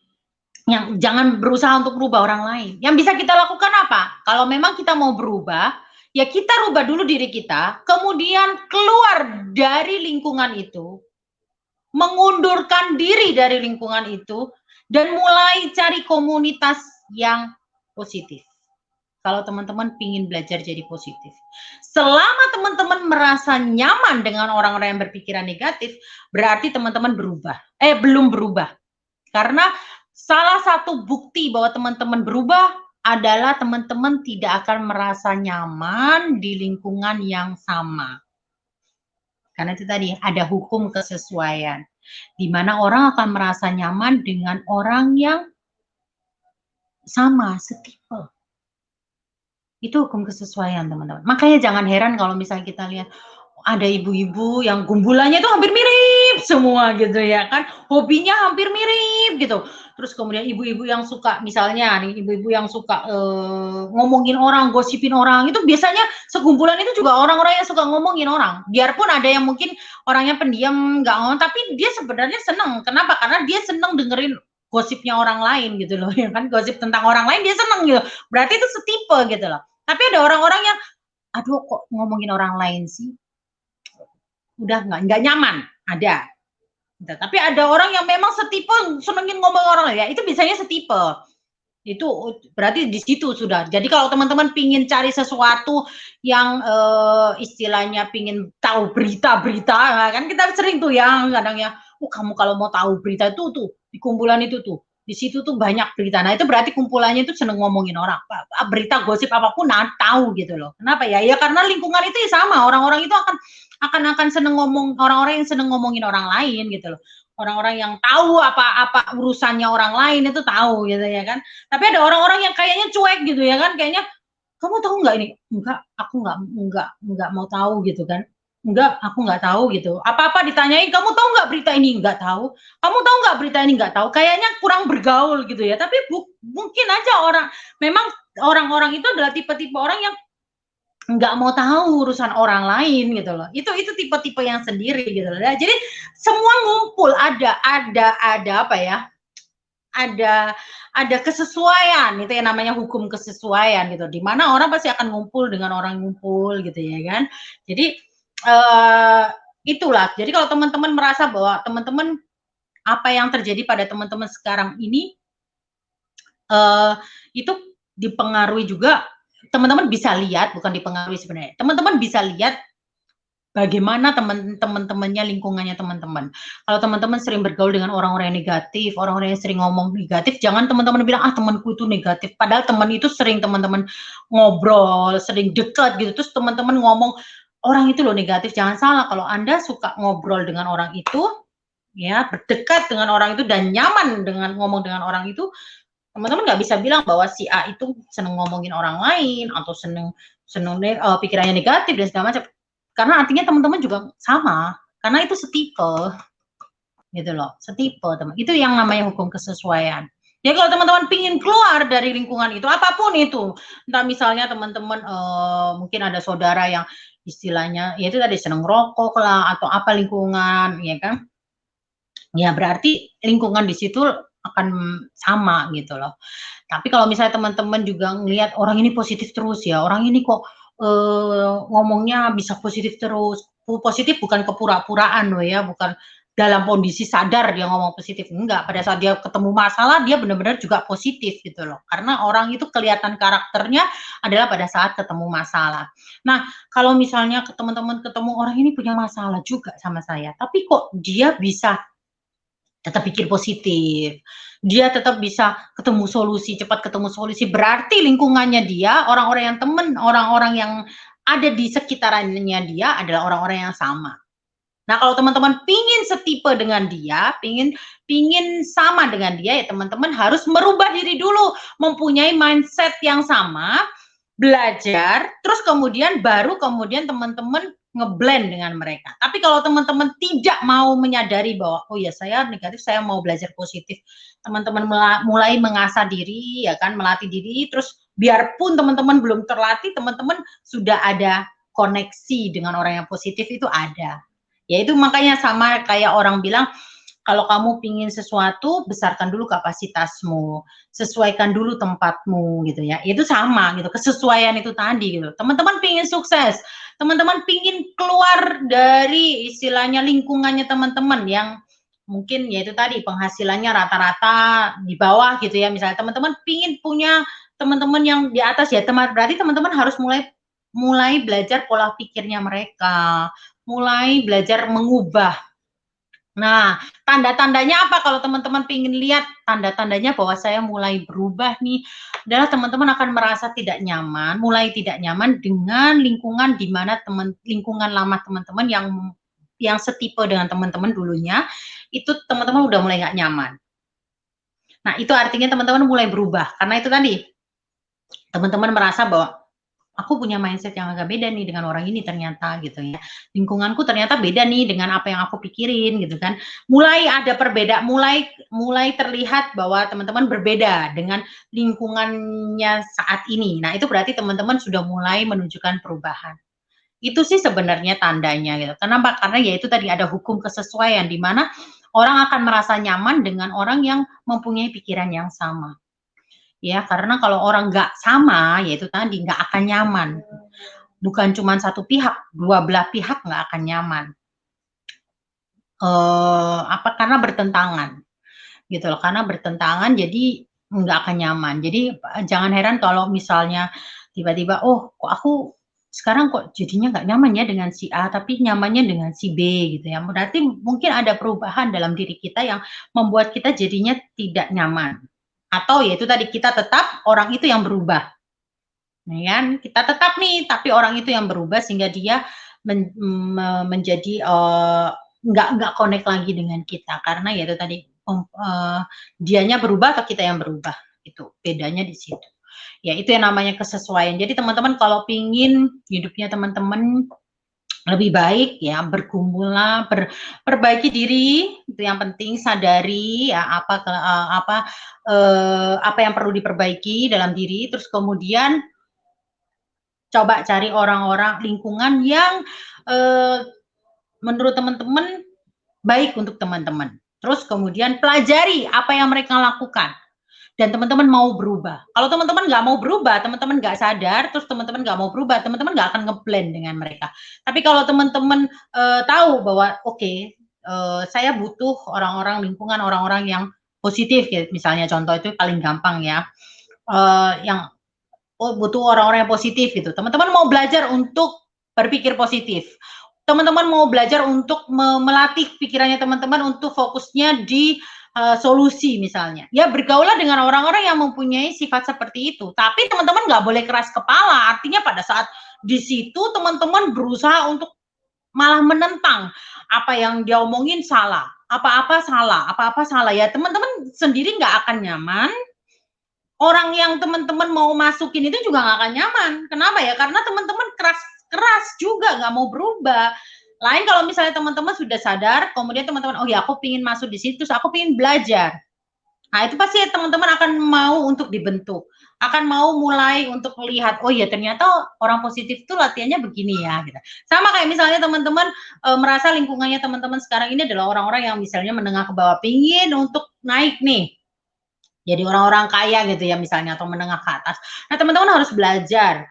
jangan berusaha untuk merubah orang lain. Yang bisa kita lakukan apa? Kalau memang kita mau berubah, ya kita rubah dulu diri kita, kemudian keluar dari lingkungan itu, mengundurkan diri dari lingkungan itu, dan mulai cari komunitas yang positif. Kalau teman-teman ingin belajar jadi positif. Selama teman-teman merasa nyaman dengan orang-orang yang berpikiran negatif, berarti teman-teman berubah. Belum berubah. Karena salah satu bukti bahwa teman-teman berubah adalah teman-teman tidak akan merasa nyaman di lingkungan yang sama. Karena itu tadi, ada hukum kesesuaian. Di mana orang akan merasa nyaman dengan orang yang sama, setipe. Itu hukum kesesuaian, teman-teman. Makanya jangan heran kalau misalnya kita lihat ada ibu-ibu yang gumbulannya itu hampir mirip semua gitu ya kan, hobinya hampir mirip gitu. Terus kemudian ibu-ibu yang suka, misalnya nih, ibu-ibu yang suka ngomongin orang, gosipin orang, itu biasanya segumpulan itu juga orang-orang yang suka ngomongin orang. Biarpun ada yang mungkin orangnya pendiam, nggak ngomong, tapi dia sebenarnya seneng. Kenapa? Karena dia seneng dengerin gosipnya orang lain gitu loh, ya kan, gosip tentang orang lain dia seneng gitu. Berarti itu setipe gitu loh. Tapi ada orang-orang yang, aduh kok ngomongin orang lain sih, udah nggak nyaman, ada. Tapi ada orang yang memang setipe, senengin ngomong orang lain, ya itu biasanya setipe. Itu berarti di situ sudah. Jadi kalau teman-teman pingin cari sesuatu yang istilahnya pingin tahu berita-berita, kan kita sering tuh yang kadang ya, kamu kalau mau tahu berita itu tuh di kumpulan itu tuh, di situ tuh banyak berita. Nah itu berarti kumpulannya itu seneng ngomongin orang, berita gosip apapun tahu gitu loh. Kenapa ya? Ya karena lingkungan itu ya sama, orang-orang itu akan seneng ngomong, orang-orang yang seneng ngomongin orang lain gitu loh. Orang-orang yang tahu apa urusannya orang lain itu tahu gitu ya kan. Tapi ada orang-orang yang kayaknya cuek gitu ya kan, kayaknya, kamu tahu nggak ini? Enggak, aku nggak mau tahu gitu kan. Enggak, aku nggak tahu gitu. Apa-apa ditanyain, kamu tahu nggak berita ini? Nggak tahu. Kamu tahu nggak berita ini? Nggak tahu. Kayaknya kurang bergaul gitu ya. Tapi mungkin aja memang orang-orang itu adalah tipe-tipe orang yang nggak mau tahu urusan orang lain gitu loh. Itu tipe-tipe yang sendiri gitu loh. Jadi semua ngumpul, ada apa ya? Ada kesesuaian, itu yang namanya hukum kesesuaian gitu. Di mana orang pasti akan ngumpul dengan orang ngumpul gitu ya kan. Jadi itulah. Jadi kalau teman-teman merasa bahwa teman-teman apa yang terjadi pada teman-teman sekarang ini itu dipengaruhi juga. Teman-teman bisa lihat, bukan dipengaruhi sebenarnya. Teman-teman bisa lihat bagaimana teman-temannya, lingkungannya teman-teman. Kalau teman-teman sering bergaul dengan orang-orang yang negatif, orang-orang yang sering ngomong negatif, jangan teman-teman bilang, temanku itu negatif. Padahal teman itu sering teman-teman ngobrol, sering dekat gitu. Terus teman-teman ngomong, orang itu loh negatif. Jangan salah, kalau Anda suka ngobrol dengan orang itu, ya berdekat dengan orang itu dan nyaman dengan ngomong dengan orang itu, teman-teman nggak bisa bilang bahwa si A itu seneng ngomongin orang lain atau seneng pikirannya negatif dan segala macam. Karena artinya teman-teman juga sama, karena itu setipe, gitu loh, setipe teman. Itu yang namanya hukum kesesuaian. Ya kalau teman-teman pingin keluar dari lingkungan itu, apapun itu, entah misalnya teman-teman mungkin ada saudara yang istilahnya ya itu tadi seneng rokok lah atau apa lingkungan, ya kan? Ya berarti lingkungan di situ akan sama gitu loh. Tapi kalau misalnya teman-teman juga ngelihat orang ini positif terus ya, orang ini kok ngomongnya bisa positif terus. Positif bukan kepura-puraan loh ya, bukan dalam kondisi sadar dia ngomong positif, enggak. Pada saat dia ketemu masalah dia benar-benar juga positif gitu loh. Karena orang itu kelihatan karakternya adalah pada saat ketemu masalah. Nah, kalau misalnya teman-teman ketemu orang ini punya masalah juga sama saya, tapi kok dia bisa tetap pikir positif. Dia tetap bisa ketemu solusi, cepat ketemu solusi. Berarti lingkungannya dia, orang-orang yang temen, orang-orang yang ada di sekitarannya dia adalah orang-orang yang sama. Nah, kalau teman-teman pingin setipe dengan dia, pingin sama dengan dia, ya teman-teman harus merubah diri dulu, mempunyai mindset yang sama, belajar, terus kemudian baru kemudian teman-teman ngeblend dengan mereka. Tapi kalau teman-teman tidak mau menyadari bahwa oh ya saya negatif, saya mau belajar positif, teman-teman mulai mengasah diri, ya kan, melatih diri, terus biarpun teman-teman belum terlatih, teman-teman sudah ada koneksi dengan orang yang positif itu ada. Ya itu makanya sama kayak orang bilang, kalau kamu pingin sesuatu, besarkan dulu kapasitasmu, sesuaikan dulu tempatmu gitu ya. Itu sama gitu, kesesuaian itu tadi gitu. Teman-teman pingin sukses, teman-teman pingin keluar dari istilahnya lingkungannya teman-teman yang mungkin ya itu tadi penghasilannya rata-rata di bawah gitu ya. Misalnya teman-teman pingin punya teman-teman yang di atas ya, berarti teman-teman harus mulai belajar pola pikirnya mereka, mulai belajar mengubah. Nah, tanda-tandanya apa kalau teman-teman pengen lihat tanda-tandanya bahwa saya mulai berubah nih, adalah teman-teman akan merasa tidak nyaman, mulai tidak nyaman dengan lingkungan di mana lingkungan lama teman-teman yang setipe dengan teman-teman dulunya, itu teman-teman udah mulai nggak nyaman. Nah, itu artinya teman-teman mulai berubah, karena itu tadi, teman-teman merasa bahwa aku punya mindset yang agak beda nih dengan orang ini ternyata gitu ya. Lingkunganku ternyata beda nih dengan apa yang aku pikirin gitu kan. Mulai ada perbedaan, mulai terlihat bahwa teman-teman berbeda dengan lingkungannya saat ini. Nah, itu berarti teman-teman sudah mulai menunjukkan perubahan. Itu sih sebenarnya tandanya gitu. Kenapa? Karena ya itu tadi ada hukum kesesuaian di mana orang akan merasa nyaman dengan orang yang mempunyai pikiran yang sama. Ya, karena kalau orang nggak sama, yaitu tadi nggak akan nyaman. Bukan cuma satu pihak, dua belah pihak nggak akan nyaman. Karena bertentangan, gitu loh. Karena bertentangan, jadi nggak akan nyaman. Jadi jangan heran kalau misalnya tiba-tiba, oh kok aku sekarang kok jadinya nggak nyaman ya dengan si A, tapi nyamannya dengan si B gitu ya. Berarti mungkin ada perubahan dalam diri kita yang membuat kita jadinya tidak nyaman. Atau ya itu tadi kita tetap, orang itu yang berubah. Ya kan? Kita tetap nih, tapi orang itu yang berubah sehingga dia menjadi nggak connect lagi dengan kita karena ya itu tadi dianya berubah atau kita yang berubah itu bedanya di situ. Ya itu yang namanya kesesuaian. Jadi teman-teman kalau pingin hidupnya teman-teman lebih baik ya bergumullah, perbaiki diri itu yang penting, sadari ya apa yang perlu diperbaiki dalam diri, terus kemudian coba cari orang-orang lingkungan yang menurut teman-teman baik untuk teman-teman. Terus kemudian pelajari apa yang mereka lakukan dan teman-teman mau berubah. Kalau teman-teman nggak mau berubah, teman-teman nggak sadar, terus teman-teman nggak mau berubah, teman-teman nggak akan ngeblend dengan mereka. Tapi kalau teman-teman tahu bahwa oke, saya butuh orang-orang lingkungan, orang-orang yang positif, ya, misalnya contoh itu paling gampang ya, yang butuh orang-orang yang positif gitu. Teman-teman mau belajar untuk berpikir positif. Teman-teman mau belajar untuk melatih pikirannya teman-teman untuk fokusnya di solusi misalnya. Ya bergaulah dengan orang-orang yang mempunyai sifat seperti itu. Tapi teman-teman nggak boleh keras kepala. Artinya pada saat di situ teman-teman berusaha untuk malah menentang apa yang dia omongin salah. Apa-apa salah, apa-apa salah. Ya teman-teman sendiri nggak akan nyaman, orang yang teman-teman mau masukin itu juga nggak akan nyaman. Kenapa ya? Karena teman-teman keras juga nggak mau berubah. Lain kalau misalnya teman-teman sudah sadar, kemudian teman-teman, oh ya aku pingin masuk di situ, terus aku pingin belajar. Nah, itu pasti teman-teman akan mau untuk dibentuk, akan mau mulai untuk melihat, oh ya ternyata orang positif itu latihannya begini ya, gitu. Sama kayak misalnya teman-teman merasa lingkungannya teman-teman sekarang ini adalah orang-orang yang misalnya menengah ke bawah, pingin untuk naik nih, jadi orang-orang kaya gitu ya misalnya, atau menengah ke atas. Nah, teman-teman harus belajar.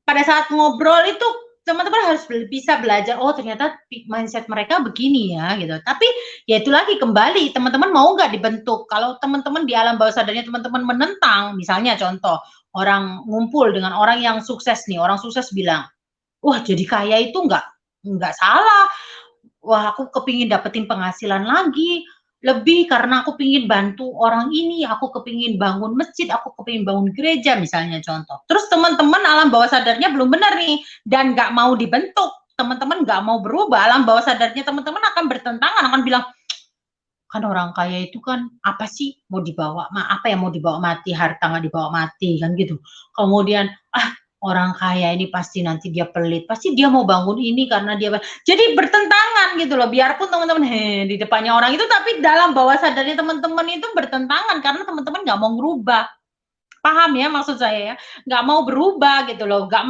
Pada saat ngobrol itu teman-teman harus bisa belajar, oh ternyata mindset mereka begini ya gitu. Tapi ya itu lagi kembali, teman-teman mau nggak dibentuk. Kalau teman-teman di alam bawah sadarnya teman-teman menentang, misalnya contoh, orang ngumpul dengan orang yang sukses nih, orang sukses bilang, wah jadi kaya itu nggak salah, wah aku kepingin dapetin penghasilan lagi, lebih karena aku pingin bantu orang ini, aku kepingin bangun masjid, aku kepingin bangun gereja misalnya contoh. Terus teman-teman alam bawah sadarnya belum benar nih dan nggak mau dibentuk, teman-teman nggak mau berubah, alam bawah sadarnya teman-teman akan bertentangan, akan bilang, kan orang kaya itu kan apa sih mau dibawa, apa yang mau dibawa mati, harta nggak dibawa mati kan gitu. Kemudian orang kaya ini pasti nanti dia pelit, pasti dia mau bangun ini karena dia jadi bertentangan gitu loh. Biarpun teman-teman di depannya orang itu, tapi dalam bawah sadarnya teman-teman itu bertentangan karena teman-teman nggak mau ngerubah. Paham ya maksud saya ya? Nggak mau berubah gitu loh, nggak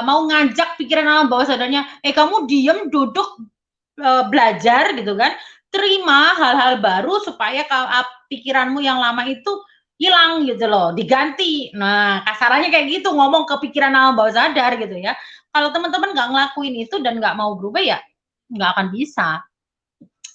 mau ngajak pikiran alam bawah sadarnya, kamu diem duduk belajar gitu kan, terima hal-hal baru supaya pikiranmu yang lama itu hilang gitu loh, diganti. Nah, kasarannya kayak gitu, ngomong ke pikiran alam bawah sadar gitu ya. Kalau teman-teman nggak ngelakuin itu dan nggak mau berubah ya nggak akan bisa.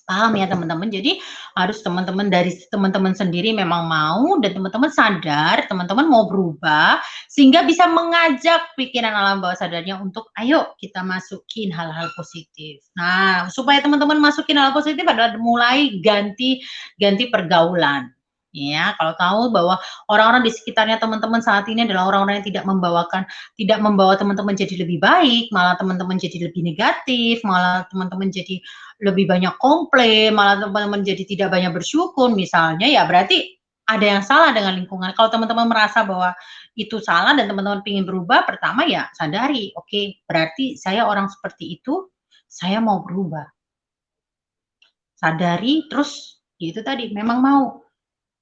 Paham ya teman-teman? Jadi harus teman-teman dari teman-teman sendiri memang mau dan teman-teman sadar, teman-teman mau berubah sehingga bisa mengajak pikiran alam bawah sadarnya untuk ayo kita masukin hal-hal positif. Nah, supaya teman-teman masukin hal positif adalah mulai ganti pergaulan. Ya, kalau tahu bahwa orang-orang di sekitarnya teman-teman saat ini adalah orang-orang yang tidak membawa teman-teman jadi lebih baik, malah teman-teman jadi lebih negatif, malah teman-teman jadi lebih banyak komplain, malah teman-teman jadi tidak banyak bersyukur misalnya, ya berarti ada yang salah dengan lingkungan. Kalau teman-teman merasa bahwa itu salah dan teman-teman ingin berubah, pertama ya sadari, oke, berarti saya orang seperti itu, saya mau berubah. Sadari, terus itu tadi, memang mau.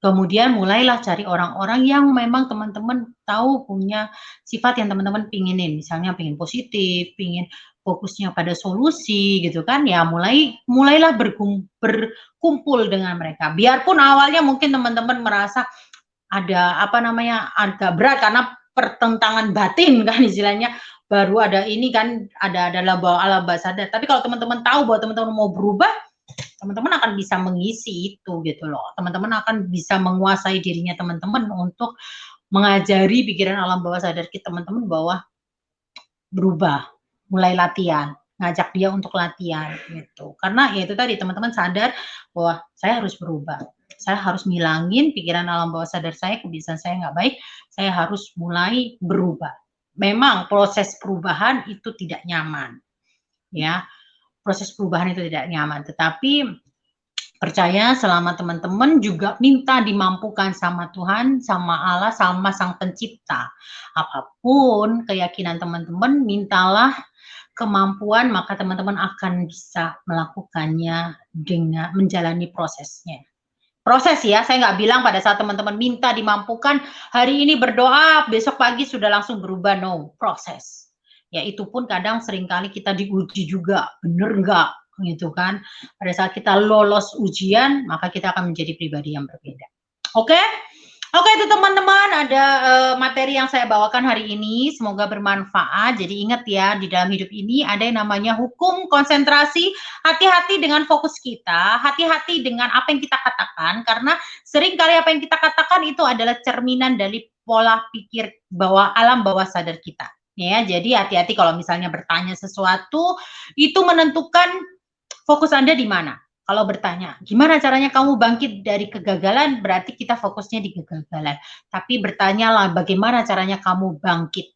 Kemudian mulailah cari orang-orang yang memang teman-teman tahu punya sifat yang teman-teman pinginin, misalnya pingin positif, pingin fokusnya pada solusi gitu kan, ya mulailah berkumpul dengan mereka. Biarpun awalnya mungkin teman-teman merasa ada apa namanya, agak berat karena pertentangan batin kan istilahnya, baru ada ini kan, ada alam bawah sadar. Tapi kalau teman-teman tahu bahwa teman-teman mau berubah, teman-teman akan bisa mengisi itu gitu loh. Teman-teman akan bisa menguasai dirinya teman-teman untuk mengajari pikiran alam bawah sadar teman-teman bahwa berubah, mulai latihan, ngajak dia untuk latihan gitu. Karena ya itu tadi teman-teman sadar bahwa saya harus berubah. Saya harus ngilangin pikiran alam bawah sadar saya, kebiasaan saya nggak baik, saya harus mulai berubah. Memang proses perubahan itu tidak nyaman. Ya, proses perubahan itu tidak nyaman, tetapi percaya selama teman-teman juga minta dimampukan sama Tuhan, sama Allah, sama Sang Pencipta. Apapun keyakinan teman-teman, mintalah kemampuan, maka teman-teman akan bisa melakukannya dengan menjalani prosesnya. Proses ya, saya nggak bilang pada saat teman-teman minta dimampukan, hari ini berdoa, besok pagi sudah langsung berubah, no, proses. Ya itu pun kadang seringkali kita diuji juga, bener nggak gitu kan. Pada saat kita lolos ujian, maka kita akan menjadi pribadi yang berbeda. Oke? Oke itu teman-teman, ada materi yang saya bawakan hari ini, semoga bermanfaat. Jadi ingat ya, di dalam hidup ini ada yang namanya hukum konsentrasi. Hati-hati dengan fokus kita, hati-hati dengan apa yang kita katakan, karena seringkali apa yang kita katakan itu adalah cerminan dari pola pikir alam bawah sadar kita. Ya, jadi hati-hati kalau misalnya bertanya sesuatu, itu menentukan fokus Anda di mana. Kalau bertanya, gimana caranya kamu bangkit dari kegagalan, berarti kita fokusnya di kegagalan. Tapi bertanyalah bagaimana caranya kamu bangkit.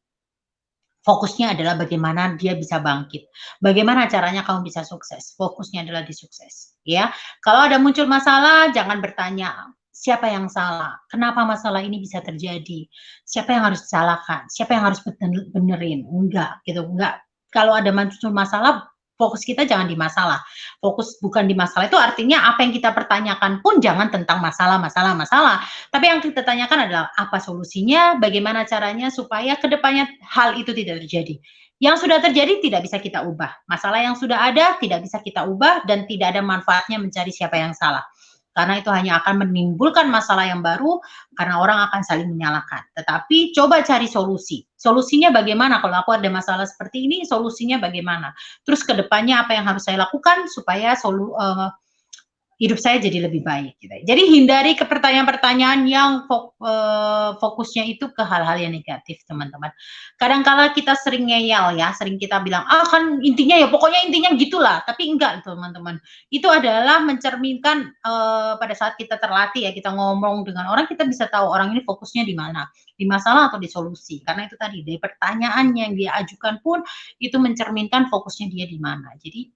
Fokusnya adalah bagaimana dia bisa bangkit. Bagaimana caranya kamu bisa sukses. Fokusnya adalah di sukses. Ya, kalau ada muncul masalah, jangan bertanya siapa yang salah, kenapa masalah ini bisa terjadi, siapa yang harus disalahkan, siapa yang harus benerin. Enggak, gitu. Enggak. Kalau ada muncul masalah, fokus kita jangan di masalah. Fokus bukan di masalah itu artinya apa yang kita pertanyakan pun jangan tentang masalah, tapi yang kita tanyakan adalah apa solusinya, bagaimana caranya supaya kedepannya hal itu tidak terjadi. Yang sudah terjadi tidak bisa kita ubah. Masalah yang sudah ada tidak bisa kita ubah dan tidak ada manfaatnya mencari siapa yang salah. Karena itu hanya akan menimbulkan masalah yang baru karena orang akan saling menyalahkan. Tetapi coba cari solusi. Solusinya bagaimana kalau aku ada masalah seperti ini, solusinya bagaimana? Terus ke depannya apa yang harus saya lakukan supaya hidup saya jadi lebih baik gitu. Jadi hindari ke pertanyaan-pertanyaan yang fokusnya itu ke hal-hal yang negatif, teman-teman. Kadang-kala kita sering ngeyel ya, sering kita bilang, kan intinya ya pokoknya intinya gitulah, tapi enggak teman-teman. Itu adalah mencerminkan pada saat kita terlatih ya, kita ngomong dengan orang, kita bisa tahu orang ini fokusnya di mana, di masalah atau di solusi. Karena itu tadi dari pertanyaan yang dia ajukan pun itu mencerminkan fokusnya dia di mana. Jadi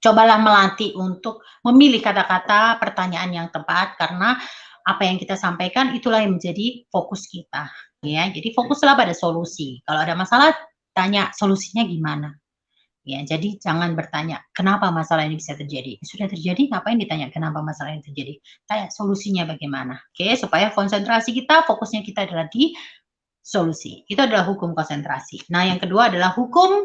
cobalah melatih untuk memilih kata-kata pertanyaan yang tepat karena apa yang kita sampaikan itulah yang menjadi fokus kita ya. Jadi fokuslah pada solusi. Kalau ada masalah tanya solusinya gimana. Ya, jadi jangan bertanya kenapa masalah ini bisa terjadi. Sudah terjadi ngapain ditanya kenapa masalah ini terjadi? Tanya solusinya bagaimana. Oke, supaya konsentrasi kita, fokusnya kita adalah di solusi. Itu adalah hukum konsentrasi. Nah, yang kedua adalah hukum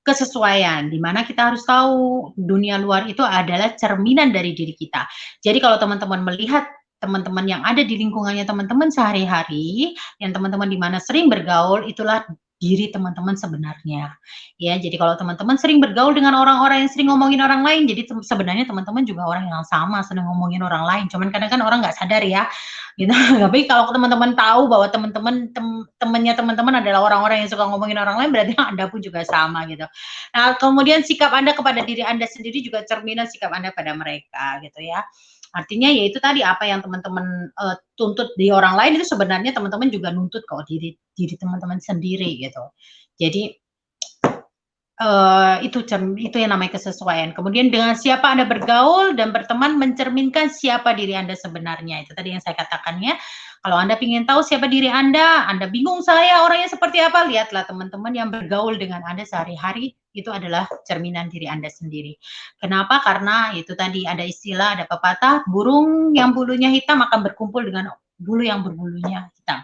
kesesuaian, di mana kita harus tahu dunia luar itu adalah cerminan dari diri kita. Jadi kalau teman-teman melihat teman-teman yang ada di lingkungannya teman-teman sehari-hari, yang teman-teman di mana sering bergaul, itulah diri teman-teman sebenarnya. Ya, jadi kalau teman-teman sering bergaul dengan orang-orang yang sering ngomongin orang lain, jadi sebenarnya teman-teman juga orang yang sama, senang ngomongin orang lain. Cuman kadang-kadang orang nggak sadar ya, gitu. Tapi kalau teman-teman tahu bahwa temannya teman-teman adalah orang-orang yang suka ngomongin orang lain, berarti Anda pun juga sama gitu. Nah, kemudian sikap Anda kepada diri Anda sendiri juga cerminan sikap Anda pada mereka gitu ya. Artinya yaitu tadi apa yang teman-teman tuntut di orang lain itu sebenarnya teman-teman juga nuntut kok diri teman-teman sendiri gitu. Jadi itu yang namanya kesesuaian. Kemudian dengan siapa Anda bergaul dan berteman mencerminkan siapa diri Anda sebenarnya. Itu tadi yang saya katakan ya. Kalau Anda ingin tahu siapa diri Anda bingung saya orangnya seperti apa, lihatlah teman-teman yang bergaul dengan Anda sehari-hari itu adalah cerminan diri Anda sendiri. Kenapa? Karena itu tadi ada istilah, ada pepatah, burung yang bulunya hitam akan berkumpul dengan bulu yang berbulunya hitam.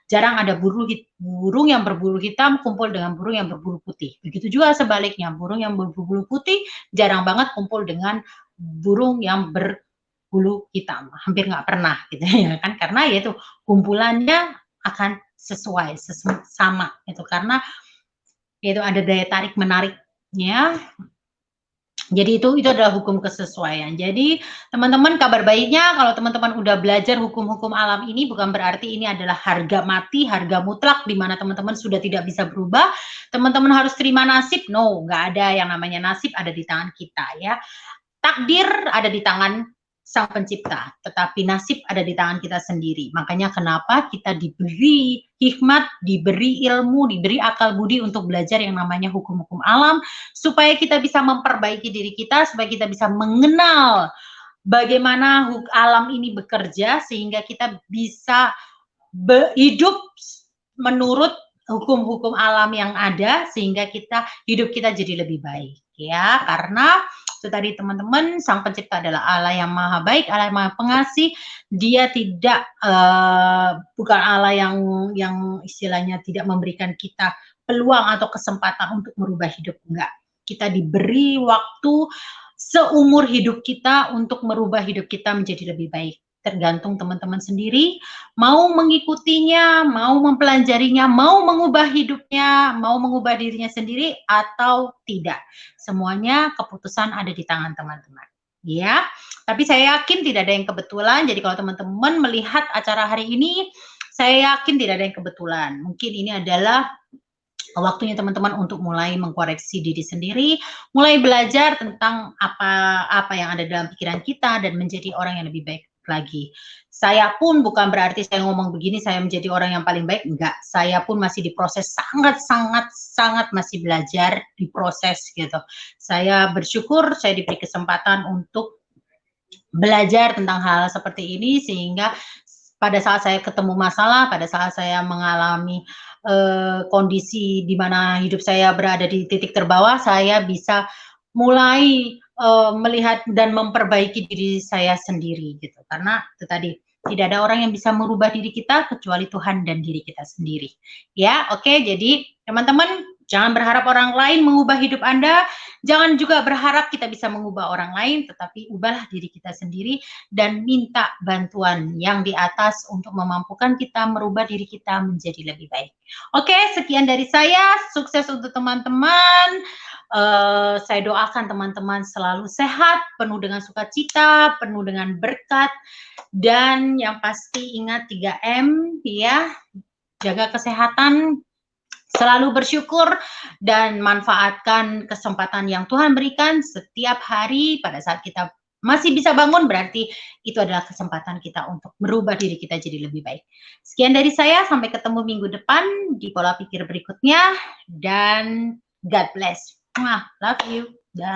Jarang ada burung yang berbulu hitam kumpul dengan burung yang berbulu putih. Begitu juga sebaliknya, burung yang berbulu putih jarang banget kumpul dengan burung yang berbulu hitam. Hampir nggak pernah gitu ya kan, karena yaitu kumpulannya akan sesuai, sama itu karena yaitu ada daya tarik menariknya. Jadi itu adalah hukum kesesuaian. Jadi teman-teman kabar baiknya kalau teman-teman udah belajar hukum-hukum alam ini bukan berarti ini adalah harga mati, harga mutlak di mana teman-teman sudah tidak bisa berubah. Teman-teman harus terima nasib. No, nggak ada yang namanya nasib, ada di tangan kita ya. Takdir ada di tangan Sang Pencipta, tetapi nasib ada di tangan kita sendiri. Makanya kenapa kita diberi hikmat, diberi ilmu, diberi akal budi untuk belajar yang namanya hukum-hukum alam, supaya kita bisa memperbaiki diri kita, supaya kita bisa mengenal bagaimana alam ini bekerja, sehingga kita bisa hidup menurut hukum-hukum alam yang ada, sehingga hidup kita jadi lebih baik. Ya, karena itu tadi teman-teman, Sang Pencipta adalah Allah yang maha baik, Allah yang maha pengasih. Dia tidak bukan Allah yang istilahnya tidak memberikan kita peluang atau kesempatan untuk merubah hidup, enggak. Kita diberi waktu seumur hidup kita untuk merubah hidup kita menjadi lebih baik. Tergantung teman-teman sendiri mau mengikutinya, mau mempelajarinya, mau mengubah hidupnya, mau mengubah dirinya sendiri atau tidak. Semuanya keputusan ada di tangan teman-teman. Ya, tapi saya yakin tidak ada yang kebetulan. Jadi kalau teman-teman melihat acara hari ini, saya yakin tidak ada yang kebetulan. Mungkin ini adalah waktunya teman-teman untuk mulai mengkoreksi diri sendiri, mulai belajar tentang apa yang ada dalam pikiran kita dan menjadi orang yang lebih baik lagi. Saya pun bukan berarti saya ngomong begini saya menjadi orang yang paling baik, enggak. Saya pun masih diproses sangat masih belajar, diproses gitu. Saya bersyukur saya diberi kesempatan untuk belajar tentang hal seperti ini sehingga pada saat saya ketemu masalah, pada saat saya mengalami kondisi di mana hidup saya berada di titik terbawah, saya bisa mulai melihat dan memperbaiki diri saya sendiri gitu. Karena itu tadi, tidak ada orang yang bisa merubah diri kita kecuali Tuhan dan diri kita sendiri. Ya, oke. Jadi teman-teman, jangan berharap orang lain mengubah hidup Anda, jangan juga berharap kita bisa mengubah orang lain, tetapi ubahlah diri kita sendiri dan minta bantuan yang di atas untuk memampukan kita merubah diri kita menjadi lebih baik. Oke, sekian dari saya. Sukses untuk teman-teman. Saya doakan teman-teman selalu sehat, penuh dengan sukacita, penuh dengan berkat, dan yang pasti ingat 3M ya, jaga kesehatan, selalu bersyukur, dan manfaatkan kesempatan yang Tuhan berikan setiap hari. Pada saat kita masih bisa bangun, berarti itu adalah kesempatan kita untuk merubah diri kita jadi lebih baik. Sekian dari saya, sampai ketemu minggu depan di pola pikir berikutnya, dan God bless. Love you. Dah.